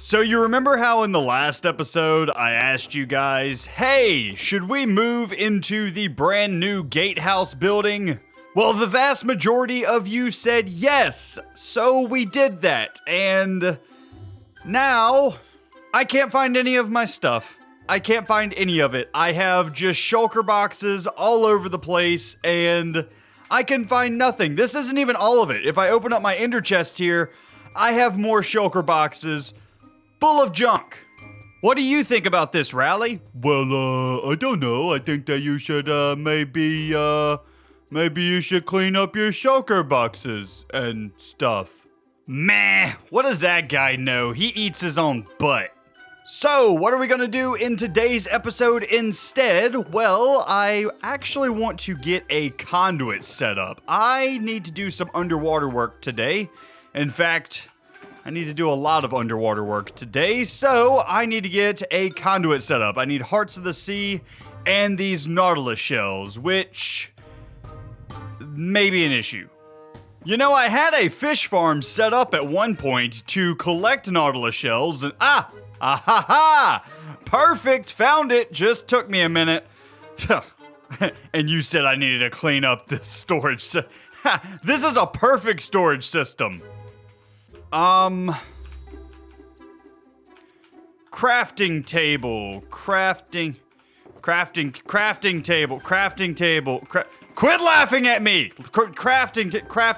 So you remember how in the last episode I asked you guys, hey, should we move into the brand new gatehouse building? Well, the vast majority of you said yes, so we did that, and now I can't find any of my stuff. I can't find any of it. I have just shulker boxes all over the place, and I can find nothing. This isn't even all of it. If I open up my ender chest here, I have more shulker boxes full of junk. What do you think about this, Rally? Well, I don't know. I think that you should, maybe you should clean up your shulker boxes and stuff. Meh, what does that guy know? He eats his own butt. So, what are we gonna do in today's episode instead? Well, I actually want to get a conduit set up. I need to do some underwater work today. In fact, I need to do a lot of underwater work today, so I need to get a conduit set up. I need Hearts of the Sea and these Nautilus shells, which may be an issue. You know, I had a fish farm set up at one point to collect Nautilus shells, and perfect, found it, just took me a minute. And you said I needed to clean up the storage. This is a perfect storage system. Crafting table, crafting table, quit laughing at me!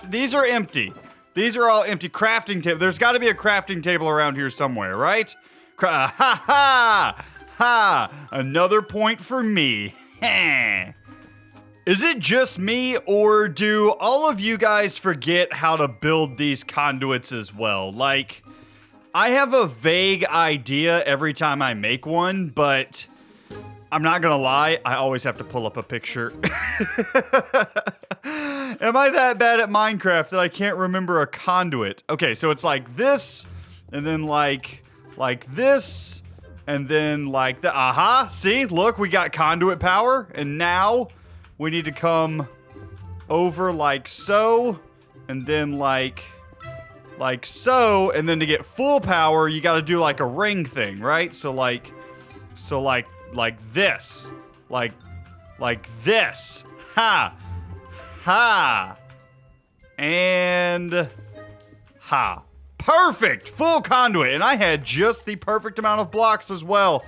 These are empty. These are all empty. Crafting table, there's gotta be a crafting table around here somewhere, right? Another point for me. Is it just me, or do all of you guys forget how to build these conduits as well? Like, I have a vague idea every time I make one, but I'm not gonna lie, I always have to pull up a picture. Am I that bad at Minecraft that I can't remember a conduit? Okay, so it's like this, and then like this, and then like the, see, look, we got conduit power, and now we need to come over like so, and then like so, and then to get full power, you gotta do like a ring thing, right? So like this, like this, and perfect, full conduit, and I had just the perfect amount of blocks as well.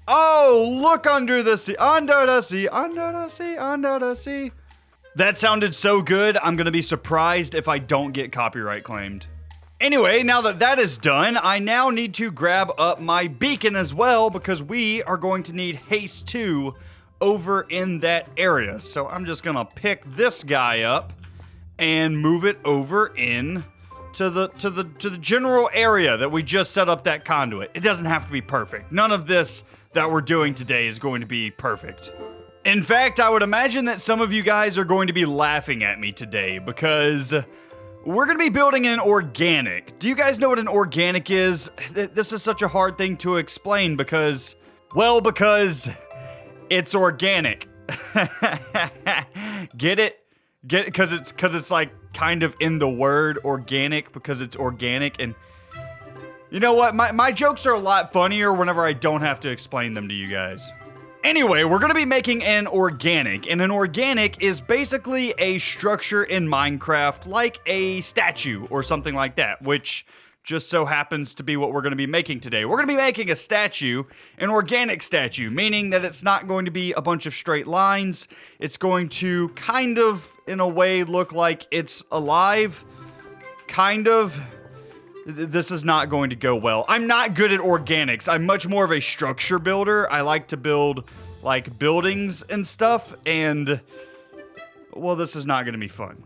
Oh, look under the sea, under the sea, under the sea, under the sea. That sounded so good, I'm gonna be surprised if I don't get copyright claimed. Anyway, now that that is done, I now need to grab up my beacon as well, because we are going to need haste 2 over in that area. So I'm just gonna pick this guy up and move it over in to the general area that we just set up that conduit. It doesn't have to be perfect. None of this that we're doing today is going to be perfect. In fact, I would imagine that some of you guys are going to be laughing at me today because we're going to be building an organic. Do you guys know what an organic is? This is such a hard thing to explain because it's organic. Get it? Get it? Because it's like kind of in the word organic, because it's organic. And you know what? My jokes are a lot funnier whenever I don't have to explain them to you guys. Anyway, we're going to be making an organic, and an organic is basically a structure in Minecraft like a statue or something like that, which just so happens to be what we're going to be making today. We're going to be making a statue, an organic statue, meaning that it's not going to be a bunch of straight lines. It's going to kind of, in a way, look like it's alive. Kind of. This is not going to go well. I'm not good at organics. I'm much more of a structure builder. I like to build, like, buildings and stuff, and, well, this is not going to be fun.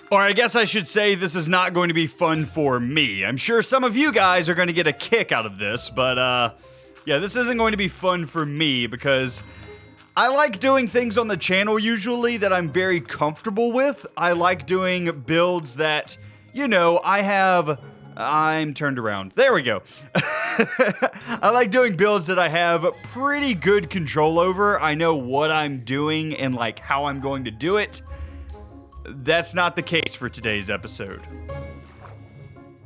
Or I guess I should say this is not going to be fun for me. I'm sure some of you guys are going to get a kick out of this, but, yeah, this isn't going to be fun for me because I like doing things on the channel usually that I'm very comfortable with. I like doing builds that, you know, I'm turned around. There we go. I like doing builds that I have pretty good control over. I know what I'm doing and like how I'm going to do it. That's not the case for today's episode.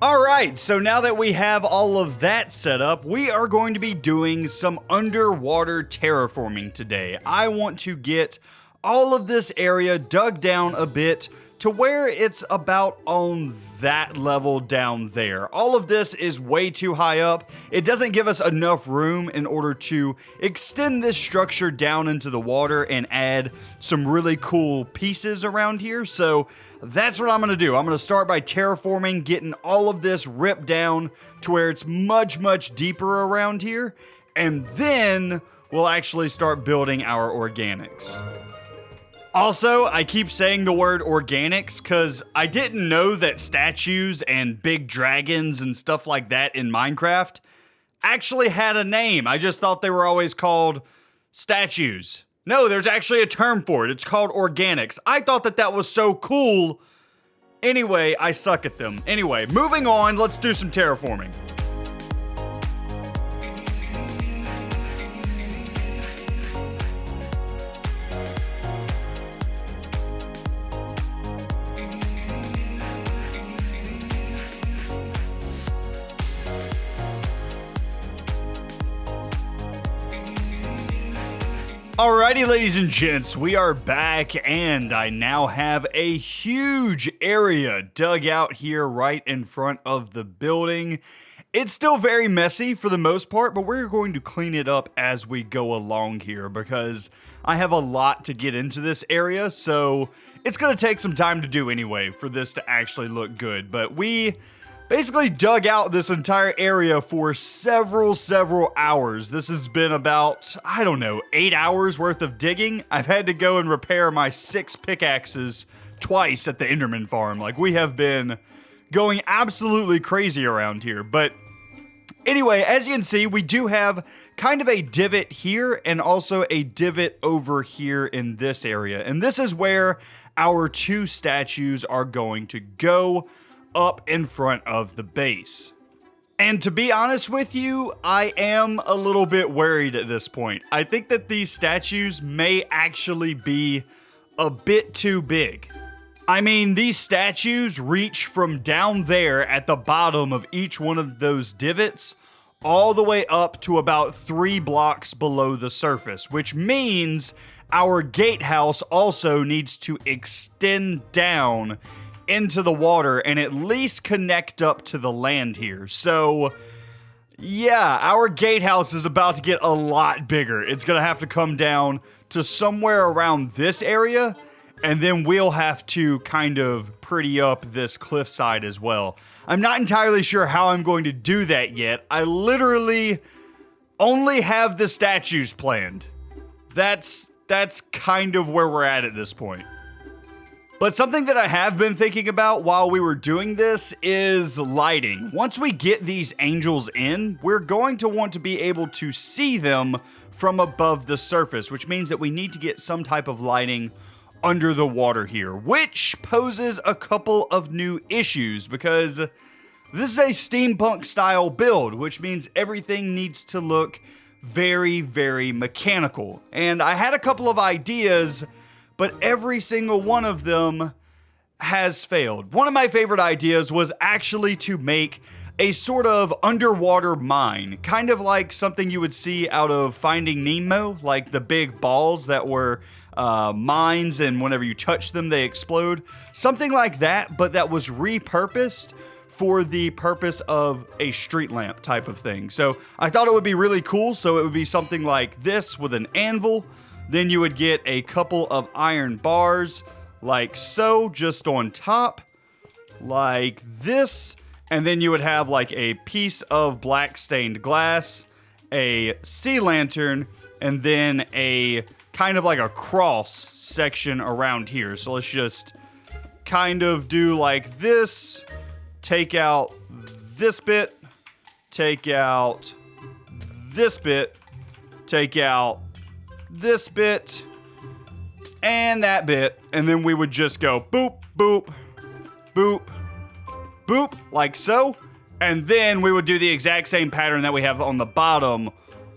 All right, so now that we have all of that set up, we are going to be doing some underwater terraforming today. I want to get all of this area dug down a bit to where it's about on that level down there. All of this is way too high up. It doesn't give us enough room in order to extend this structure down into the water and add some really cool pieces around here. So that's what I'm going to do. I'm going to start by terraforming, getting all of this ripped down to where it's much, much deeper around here. And then we'll actually start building our organics. Also, I keep saying the word organics because I didn't know that statues and big dragons and stuff like that in Minecraft actually had a name. I just thought they were always called statues. No, there's actually a term for it. It's called organics. I thought that that was so cool. Anyway, I suck at them. Anyway, moving on, let's do some terraforming. Alrighty, ladies and gents, we are back, and I now have a huge area dug out here right in front of the building. It's still very messy for the most part, but we're going to clean it up as we go along here because I have a lot to get into this area, so it's going to take some time to do anyway for this to actually look good. But we basically dug out this entire area for several hours. This has been about, 8 hours worth of digging. I've had to go and repair my 6 pickaxes twice at the Enderman farm. Like, we have been going absolutely crazy around here. But anyway, as you can see, we do have kind of a divot here and also a divot over here in this area. And this is where our 2 statues are going to go, up in front of the base. And to be honest with you, I am a little bit worried at this point. I think that these statues may actually be a bit too big. I mean, these statues reach from down there at the bottom of each one of those divots all the way up to about 3 blocks below the surface, which means our gatehouse also needs to extend down into the water and at least connect up to the land here. So yeah, our gatehouse is about to get a lot bigger. It's gonna have to come down to somewhere around this area, and then we'll have to kind of pretty up this cliffside as well. I'm not entirely sure how I'm going to do that yet. I literally only have the statues planned. That's kind of where we're at this point. But something that I have been thinking about while we were doing this is lighting. Once we get these angels in, we're going to want to be able to see them from above the surface, which means that we need to get some type of lighting under the water here, which poses a couple of new issues because this is a steampunk style build, which means everything needs to look very, very mechanical. And I had a couple of ideas, but every single one of them has failed. One of my favorite ideas was actually to make a sort of underwater mine, kind of like something you would see out of Finding Nemo, like the big balls that were mines, and whenever you touch them, they explode. Something like that, but that was repurposed for the purpose of a street lamp type of thing. So I thought it would be really cool. So it would be something like this with an anvil. Then you would get a couple of iron bars like so, just on top, like this. And then you would have like a piece of black stained glass, a sea lantern, and then a kind of like a cross section around here. So let's just kind of do like this, take out this bit, take out this bit, take out this bit, and that bit, and then we would just go boop, boop, boop, boop, like so, and then we would do the exact same pattern that we have on the bottom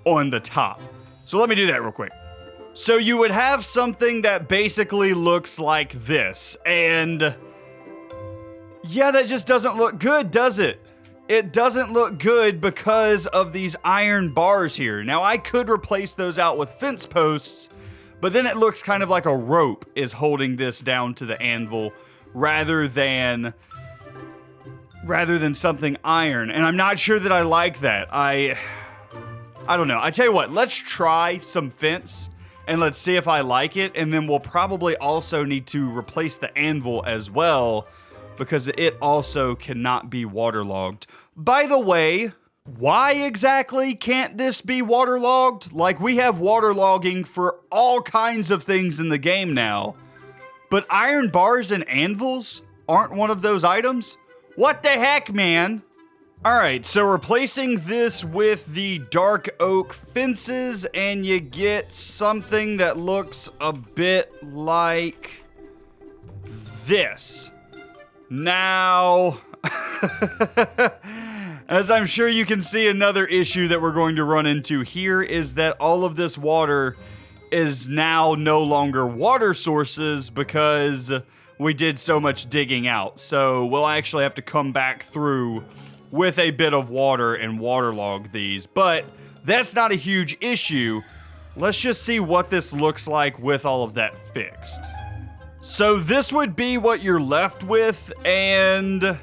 on the top. So let me do that real quick. So you would have something that basically looks like this, and Yeah, that just doesn't look good, does it? It doesn't look good because of these iron bars here. Now, I could replace those out with fence posts, but then it looks kind of like a rope is holding this down to the anvil rather than something iron. And I'm not sure that I like that. I don't know. I tell you what, let's try some fence and let's see if I like it. And then we'll probably also need to replace the anvil as well, because it also cannot be waterlogged. By the way, why exactly can't this be waterlogged? Like, we have waterlogging for all kinds of things in the game now, but iron bars and anvils aren't one of those items? What the heck, man? All right, so replacing this with the dark oak fences, and you get something that looks a bit like this. Now, as I'm sure you can see, another issue that we're going to run into here is that all of this water is now no longer water sources because we did so much digging out. So we'll actually have to come back through with a bit of water and waterlog these, but that's not a huge issue. Let's just see what this looks like with all of that fixed. So this would be what you're left with, and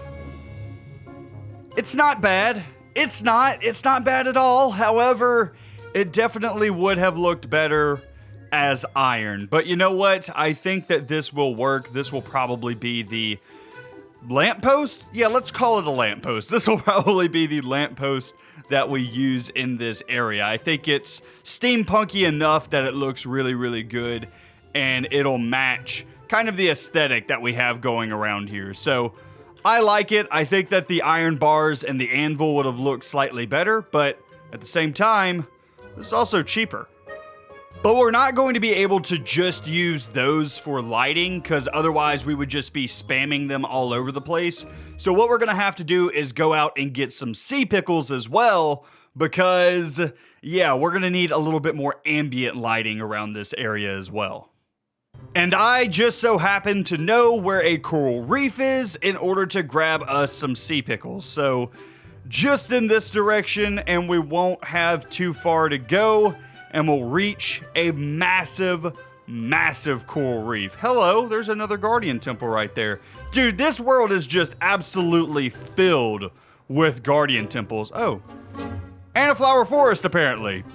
it's not bad. It's not bad at all. However, it definitely would have looked better as iron. But you know what? I think that this will work. This will probably be the lamppost? Yeah, let's call it a lamppost. This will probably be the lamppost that we use in this area. I think it's steampunky enough that it looks really, really good, and it'll match kind of the aesthetic that we have going around here. So I like it. I think that the iron bars and the anvil would have looked slightly better, but at the same time, it's also cheaper. But we're not going to be able to just use those for lighting, because otherwise we would just be spamming them all over the place. So what we're going to have to do is go out and get some sea pickles as well, because, yeah, we're going to need a little bit more ambient lighting around this area as well. And I just so happen to know where a coral reef is in order to grab us some sea pickles. So just in this direction, and we won't have too far to go, and we'll reach a massive, massive coral reef. Hello, there's another guardian temple right there. Dude, this world is just absolutely filled with guardian temples. Oh, and a flower forest, apparently.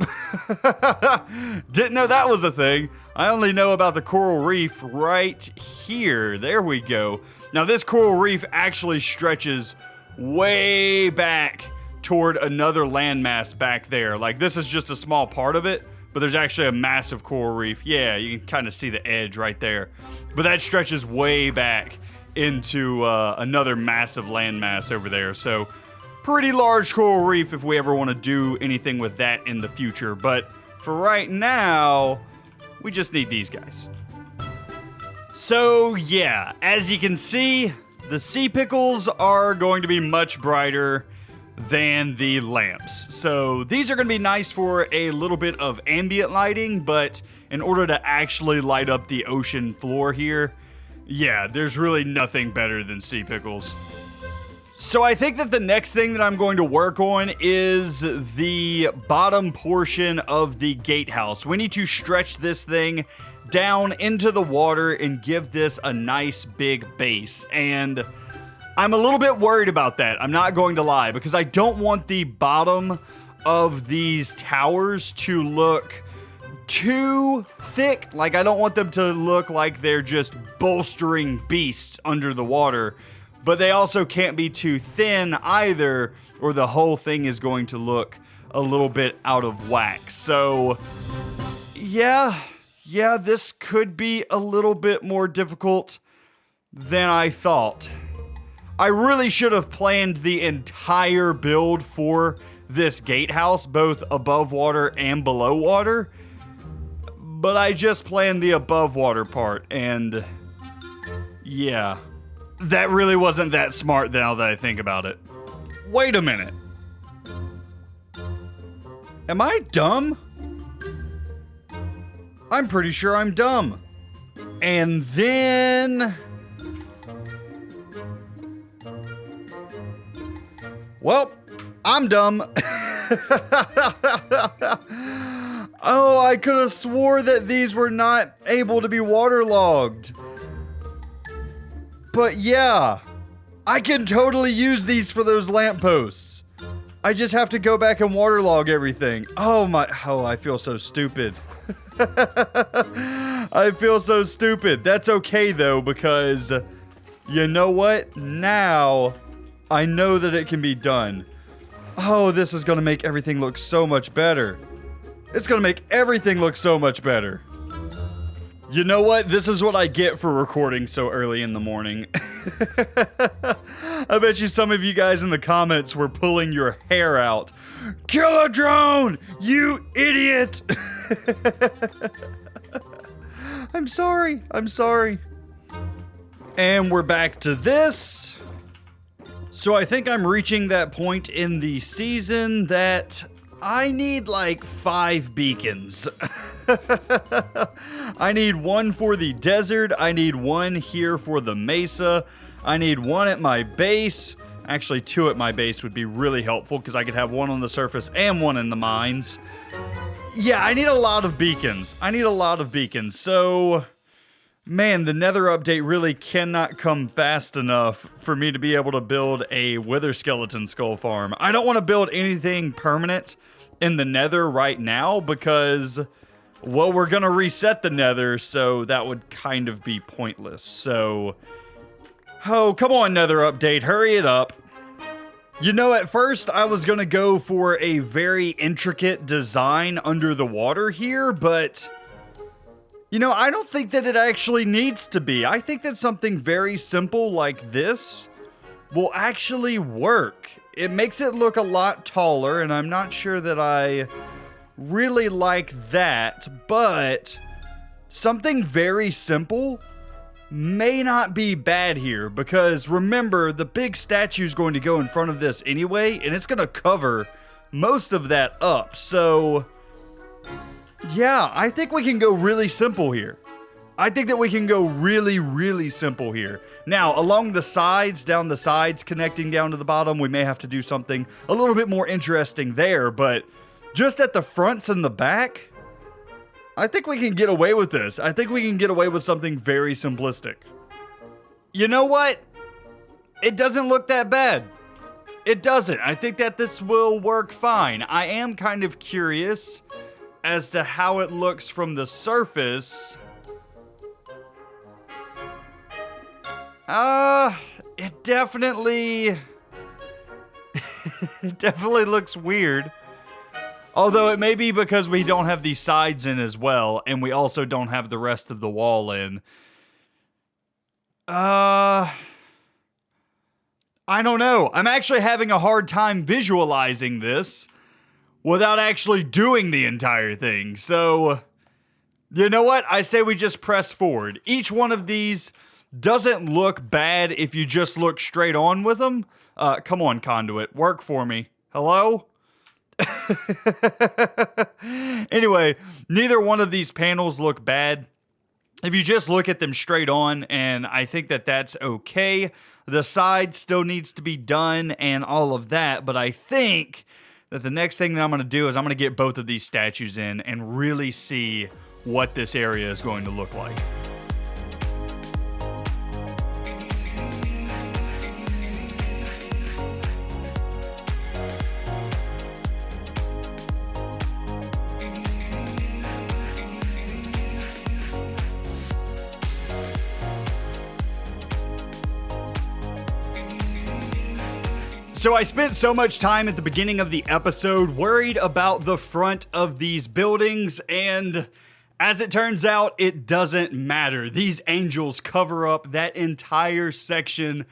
Didn't know that was a thing. I only know about the coral reef right here. There we go. Now, this coral reef actually stretches way back toward another landmass back there. Like, this is just a small part of it, but there's actually a massive coral reef. Yeah, you can kind of see the edge right there. But that stretches way back into another massive landmass over there. So, pretty large coral reef if we ever want to do anything with that in the future. But for right now, we just need these guys. So yeah, as you can see, the sea pickles are going to be much brighter than the lamps. So these are going to be nice for a little bit of ambient lighting, but in order to actually light up the ocean floor here, yeah, there's really nothing better than sea pickles. So I think that the next thing that I'm going to work on is the bottom portion of the gatehouse. We need to stretch this thing down into the water and give this a nice big base. And I'm a little bit worried about that. I'm not going to lie, because I don't want the bottom of these towers to look too thick. Like, I don't want them to look like they're just bolstering beasts under the water. But they also can't be too thin either, or the whole thing is going to look a little bit out of whack. So, yeah, this could be a little bit more difficult than I thought. I really should have planned the entire build for this gatehouse, both above water and below water. But I just planned the above water part, and yeah. That really wasn't that smart now that I think about it. Wait a minute. Am I dumb? I'm pretty sure I'm dumb. And then... Well, I'm dumb. Oh, I could have swore that these were not able to be waterlogged. But yeah, I can totally use these for those lampposts. I just have to go back and waterlog everything. Oh, I feel so stupid. I feel so stupid. That's okay though, because you know what? Now I know that it can be done. Oh, this is gonna make everything look so much better. It's gonna make everything look so much better. You know what? This is what I get for recording so early in the morning. I bet you some of you guys in the comments were pulling your hair out. Kill a drone, you idiot! I'm sorry. And we're back to this. So I think I'm reaching that point in the season that I need like 5 beacons. I need 1 for the desert. I need 1 here for the mesa. I need 1 at my base. Actually, 2 at my base would be really helpful because I could have 1 on the surface and 1 in the mines. Yeah, I need a lot of beacons. So, man, the Nether update really cannot come fast enough for me to be able to build a wither skeleton skull farm. I don't want to build anything permanent in the Nether right now because, well, we're going to reset the Nether, so that would kind of be pointless. So, oh, come on, Nether update, hurry it up. You know, at first I was going to go for a very intricate design under the water here, but you know, I don't think that it actually needs to be. I think that something very simple like this will actually work. It makes it look a lot taller, and I'm not sure that I really like that, but something very simple may not be bad here, because remember, the big statue is going to go in front of this anyway, and it's going to cover most of that up. So yeah, I think we can go really simple here. I think that we can go really, really simple here. Now, along the sides, down the sides, connecting down to the bottom, we may have to do something a little bit more interesting there, but just at the fronts and the back, I think we can get away with this. I think we can get away with something very simplistic. You know what? It doesn't look that bad. It doesn't. I think that this will work fine. I am kind of curious as to how it looks from the surface. It definitely looks weird. Although it may be because we don't have these sides in as well, and we also don't have the rest of the wall in. I don't know. I'm actually having a hard time visualizing this without actually doing the entire thing. So, you know what? I say we just press forward. Each one of these doesn't look bad if you just look straight on with them. Come on, Conduit. Work for me. Hello? Anyway, neither one of these panels look bad if you just look at them straight on, and I think that that's okay. The side still needs to be done and all of that, but I think that the next thing that I'm going to do is I'm going to get both of these statues in and really see what this area is going to look like. So I spent so much time at the beginning of the episode worried about the front of these buildings, and as it turns out, it doesn't matter. These angels cover up that entire section,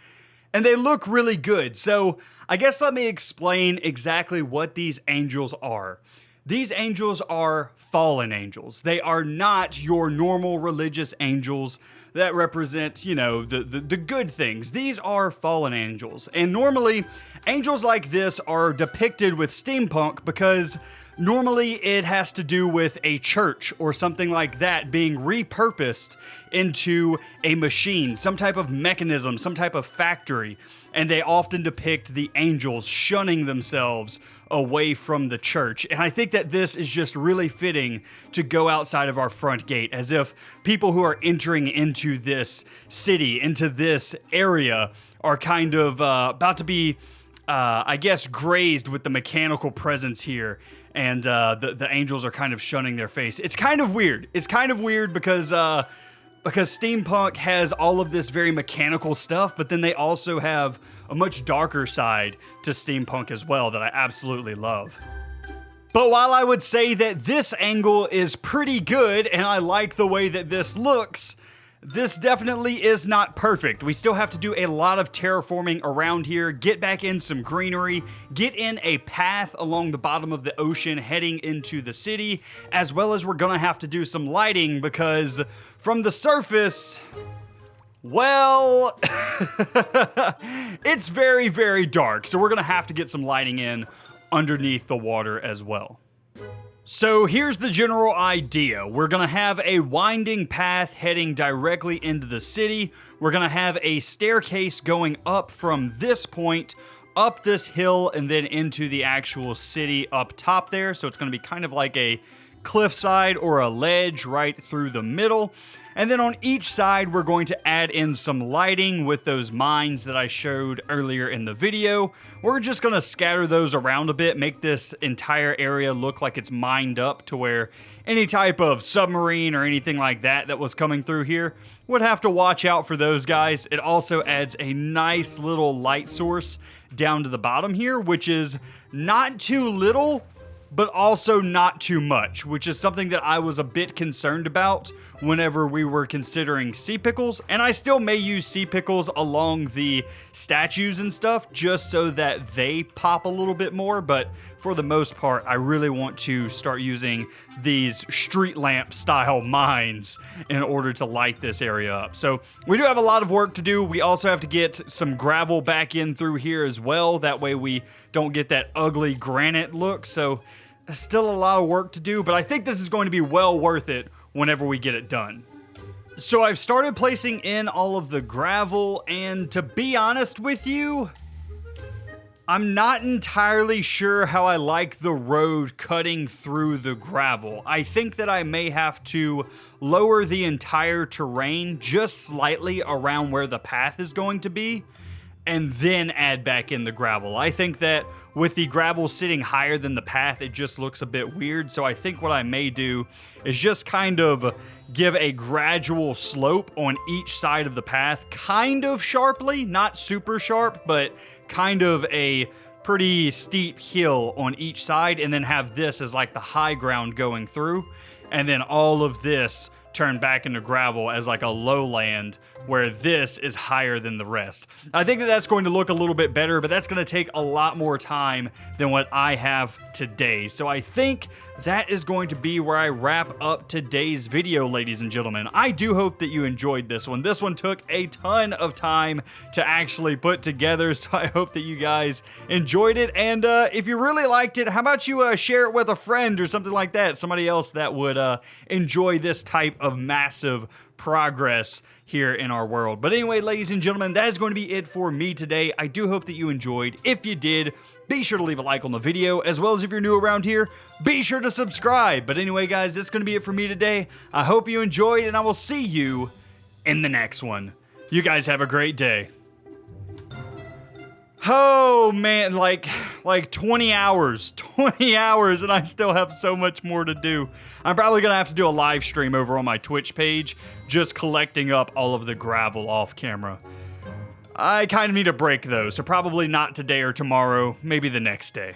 and they look really good. So I guess let me explain exactly what these angels are. These angels are fallen angels. They are not your normal religious angels that represent, you know, the good things. These are fallen angels. And normally, Angels like this are depicted with steampunk because normally it has to do with a church or something like that being repurposed into a machine, some type of mechanism, some type of factory. And they often depict the angels shunning themselves away from the church. And I think that this is just really fitting to go outside of our front gate, as if people who are entering into this city, into this area, are kind of about to be I guess, grazed with the mechanical presence here, and the angels are kind of shunning their face. It's kind of weird. It's kind of weird because steampunk has all of this very mechanical stuff, but then they also have a much darker side to steampunk as well that I absolutely love. But while I would say that this angle is pretty good, and I like the way that this looks, this definitely is not perfect. We still have to do a lot of terraforming around here, get back in some greenery, get in a path along the bottom of the ocean heading into the city, as well as we're gonna have to do some lighting because from the surface, well, it's very, very dark. So we're gonna have to get some lighting in underneath the water as well. So here's the general idea. We're gonna have a winding path heading directly into the city. We're gonna have a staircase going up from this point, up this hill, and then into the actual city up top there. So it's gonna be kind of like a cliffside or a ledge right through the middle. And then on each side, we're going to add in some lighting with those mines that I showed earlier in the video. We're just gonna scatter those around a bit, make this entire area look like it's mined up to where any type of submarine or anything like that was coming through here would have to watch out for those guys. It also adds a nice little light source down to the bottom here, which is not too little, but also not too much, which is something that I was a bit concerned about whenever we were considering sea pickles. And I still may use sea pickles along the statues and stuff just so that they pop a little bit more, but for the most part, I really want to start using these street lamp style mines in order to light this area up. So we do have a lot of work to do. We also have to get some gravel back in through here as well. That way we don't get that ugly granite look. So still a lot of work to do, but I think this is going to be well worth it whenever we get it done. So I've started placing in all of the gravel, and to be honest with you, I'm not entirely sure how I like the road cutting through the gravel. I think that I may have to lower the entire terrain just slightly around where the path is going to be, and then add back in the gravel. I think that with the gravel sitting higher than the path, it just looks a bit weird. So I think what I may do is just kind of give a gradual slope on each side of the path, kind of sharply, not super sharp, but kind of a pretty steep hill on each side, and then have this as like the high ground going through, and then all of this turn back into gravel as like a lowland where this is higher than the rest. I think that that's going to look a little bit better, but that's going to take a lot more time than what I have today. So I think that is going to be where I wrap up today's video, ladies and gentlemen. I do hope that you enjoyed this one. This one took a ton of time to actually put together, so I hope that you guys enjoyed it. And if you really liked it, how about you share it with a friend or something like that? Somebody else that would enjoy this type of massive progress here in our world. But anyway, ladies and gentlemen, that is going to be it for me today. I do hope that you enjoyed. If you did, be sure to leave a like on the video, as well as if you're new around here, be sure to subscribe. But anyway, guys, that's going to be it for me today. I hope you enjoyed, and I will see you in the next one. You guys have a great day. Oh man, like 20 hours, and I still have so much more to do. I'm probably gonna have to do a live stream over on my Twitch page, just collecting up all of the gravel off camera. I kind of need a break though, so probably not today or tomorrow, maybe the next day.